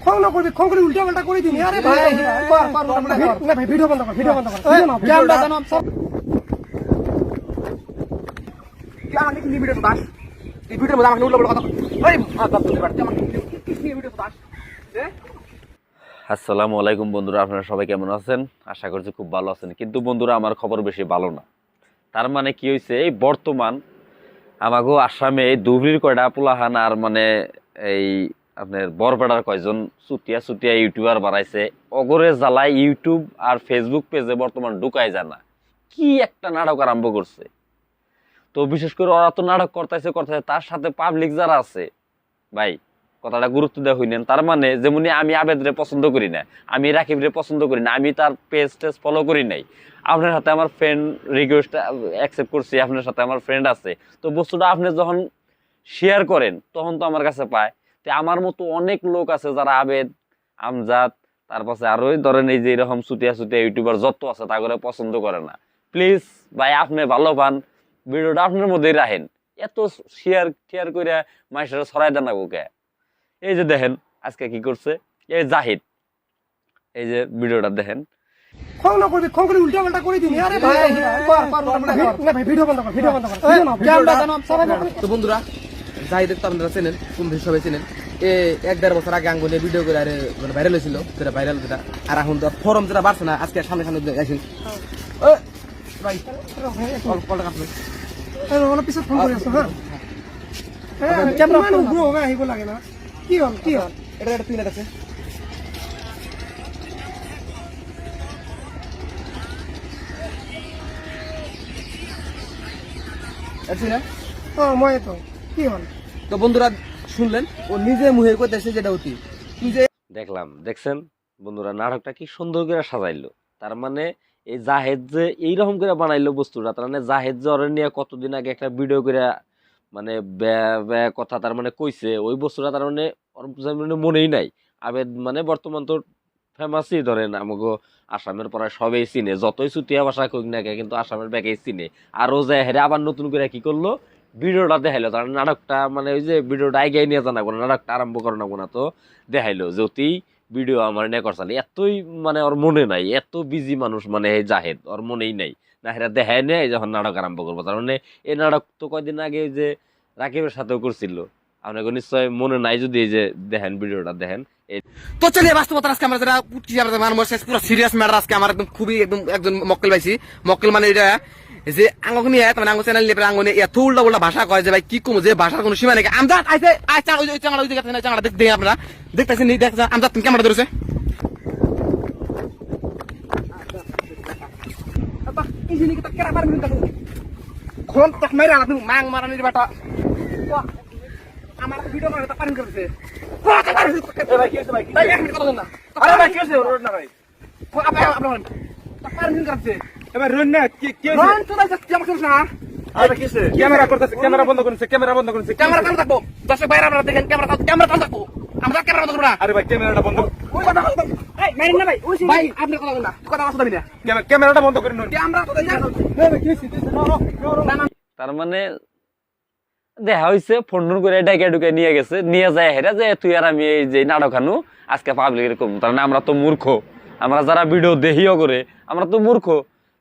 খং না করবি, খং করে উল্টা পাল্টা করে দিবি। আরে ভাই না ভাই, ভিডিও বন্ধ কর, ভিডিও বন্ধ কর। ক্যামেরা জানো সব কি আমাকে কি ভিডিও দাস, এই ভিডিওর মধ্যে আমাকে উল্টা পাল্টা কথা এই দাঁত তুলতে পারতে আমাকে কি ভিডিও দাস। আসসালামু আলাইকুম বন্ধুরা, আপনারা সবাই কেমন আছেন? আশা করছি খুব ভালো আছেন। কিন্তু বন্ধুরা, আমার খবর বেশি ভালো না। তার মানে কি হয়েছে, এই বর্তমান আমাগো আসামে ধুবড়ির কয়টা পোলাহান আর মানে এই আপনার বরপেটার কয়জন চুটিয়া ইউটিউবার বানাইছে, অগরে জ্বালায় ইউটিউব আর ফেসবুক পেজে বর্তমান ঢুকায় জানা কি একটা নাটক আরম্ভ করছে। তো বিশেষ করে ওরা তো নাটক করতেছে, তার সাথে পাবলিক যারা আছে ভাই, কথাটা গুরুত্ব দেওয়া হইলেন। তার মানে যেমনি আমি আবেদরে পছন্দ করি না, আমি রাকিবরে পছন্দ করি না, আমি তার পেজ টেজ ফলো করি নাই, আপনার সাথে আমার ফ্রেন্ড রিকোয়েস্ট অ্যাকসেপ্ট করছি, আপনার সাথে আমার ফ্রেন্ড আছে, তো বস্তুটা আপনি যখন শেয়ার করেন তখন তো আমার কাছে পায়। তো আমার মতো অনেক লোক আছে যারা আবেদ, আমজাদ, তারপরে আরো ধরেন এই যে এরকম চুটিয়া ইউটিউবার যত আছে তা করে পছন্দ করে না। প্লিজ ভাই, আপনি ভালো পান, ভিডিওটা আপনার মধ্যেই রাখেন। এত শেয়ার করে মানুষেরা ছড়াই দেন না ওকে। এই যে দেখেন আজকে কি করছে এই জাহিদ, এই যে ভিডিওটা দেখেন। খং না করবি, খং করে উল্টা পাল্টা করে দিবি। আরে ভাই না ভাই, ভিডিও বন্ধ কর, ভিডিও বন্ধ কর। ক্যামেরা জানো সবাই। তো বন্ধুরা, জাহিদের তো আপনারা চেনেন, কোন দেশ সবাই চেনেন। এক দেড় বছর আগে আঙ্গুলে ভিডিও করে আরে মানে ভাইরাল হয়েছিল, যেটা ভাইরাল যেটা। আর এখন তো ফরম যেটা বাড়ছে না, আজকে সামনে আসেন ভাই কলটা কাটলো। ওরা পিছত ফোন করে আসো। হ্যাঁ ক্যামেরা মানে উগ্র হবে, আহিব লাগে না। কি হল কি হল? এটা তুই আছে না। মই তো কি হল? তো বন্ধুরা শুনলেন, ও নিজে মুহে কইতেছে যেটা অতি তুই যে দেখছেন বন্ধুরা, নাটকটা কি সুন্দর করে সাজাইলো। তার মানে এই জাহেদ যে এইরকম করে বানাইলো বস্তুটা, তার মানে জাহেদ যে ওরে নিয়ে কতদিন আগে একটা ভিডিও করে মানে কথা তার মানে কইছে, ওই বস্তুটা তার মানে ওর মনেই নাই। আবেদ মানে বর্তমান তো ফেমাসই, ধরেন আমাকে আসামের প্রায় সবাই চিনে, যতই চুটিয়া ভাষা কই না কে, কিন্তু আসামের ব্যাগে চিনে। আর ও যে হেরে আবার নতুন করে কি করলো, ভিডিওটা দেখাইলো। তার নাটকটা মানে ওই যে ভিডিওটা আগে নিয়ে জানাবো না, নাটকটা আরম্ভ করে নেবো না, তো দেখাইলো যদি ভিডিও আমার নিয়ে করছালি। এতই মানে ওর মনে নাই, এত বিজি মানুষ মানে এই জাহেদ, ওর মনেই নাই না, হেরা দেখায় নেই যখন নাটক আরম্ভ করবো। তার মানে এই নাটক তো কয়দিন আগে ওই যে রাকিবের সাথেও করছিল, আপনাকে নিশ্চয় মনে নাই যদি এই যে দেখেন ভিডিওটা দেখেন। তো চলিয়ে বাস্তবতা আজকে আমরা যারা উঠছি, আমরা মানবো পুরো সিরিয়াস ম্যাটার। আজকে আমার একদম খুবই একজন মক্কেল পাইছি। মক্কেল মানে এটা যে আঙ্গ নিয়ে মানে আঙ্গ চ্যানেল নিয়ে আঙ্গ নিয়ে এত উল্টা উল্টা ভাষা কয় যে ভাই কি কম, যে ভাষার কোনো সীমা নেই। আমজাদ আইছে আচ্ছা, ওই চাঙড়া ওই জায়গা চাঙড়া দেখতে আপনারা দেখতেছেন, দেখছেন আমজাদ তুমি ক্যামেরা ধরেছে কোন তক মেরা না তুমি মাং মারানির বেটা। আমার ভিডিও করে তা পারিং করতেছে। ভাই কি হইছে ভাই? ভাই এক মিনিট কথা বল না। আরে ভাই কি হইছে? রোড না ভাই। আপনার তা পারিং করতেছে। এবার রন না কি হইছে? রন তো ভাই কি আমার সমস্যা না। আরে কি হইছে? ক্যামেরা করতেছে, ক্যামেরা বন্ধ করেছে, ক্যামেরা বন্ধ করেছে। ক্যামেরা কাম থাকবো। দর্শক ভাইরা আপনারা দেখেন ক্যামেরা কাম থাকবো। আমরা ক্যামেরা বন্ধ করব না। আরে ভাই ক্যামেরাটা বন্ধ, ওই কথা এই মাইন না ভাই। ওই ভাই আপনি কথা বলেন না। কথা কথা দিবি না। ক্যামেরাটা বন্ধ করে নুন। ক্যামেরা তো জানো। কি হইছে? তার মানে দেখা হয়েছে ফোন করে ডাইকা ঢুকে নিয়ে গেছে, নিয়ে যায় হেরা যে তুই আর আমি এই যে নাটক আনু আজকে পাবলিক এরকম। তার মানে আমরা তো মূর্খ, আমরা যারা ভিডিও দেখিও করে আমরা তো মূর্খ।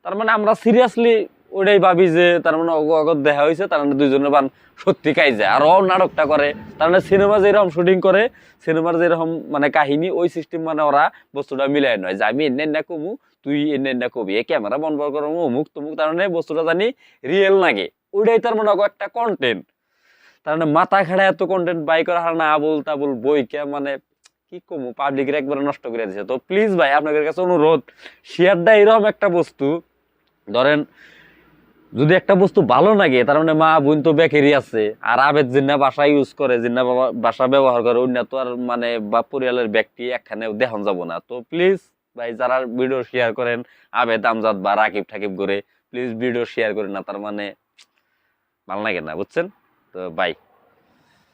তার মানে আমরা সিরিয়াসলি ওটাই ভাবি যে তার মানে অগত দেখা হয়েছে, তার মানে দুইজনের বান সত্যি কাই যায়। আর ও নাটকটা করে, তার মানে সিনেমা যেরকম শুটিং করে, সিনেমার যেরকম মানে কাহিনী, ওই সিস্টেম মানে ওরা বস্তুটা মিলাই নয় যে আমি এনে কমু তুই এনে কবি, এই ক্যামেরা বন্ধ করবো অমুক তমুক। তার মানে বস্তুটা জানি রিয়েল লাগে, ওইটাই তার মানে একটা কন্টেন্ট। তার মানে মাথা খাড়া এত কন্টেন্ট বাই করা হয় না, আবুল তাবুল বই কে মানে কি কমু, পাবলিকের একবারে নষ্ট করে দিছে। তো প্লিজ ভাই আপনাদের কাছে অনুরোধ, শেয়ারটা এরকম একটা বস্তু, ধরেন যদি একটা বস্তু ভালো লাগে, তার মানে মা বোন তো বেকেরই আছে, আর আবেদ জিন্না ভাষা ইউজ করে, জিন্না ভাষা ব্যবহার করে, অন্য তো আর মানে বা পরিয়ালের ব্যক্তি একখানে দেখন যাব না। তো প্লিজ ভাই যারা ভিডিও শেয়ার করেন আবেদ আমজাদ বা রাকিব ঠাকিব করে, প্লিজ ভিডিও শেয়ার করেন না, তার মানে ভালো লাগে না, বুঝছেন? তো বাই।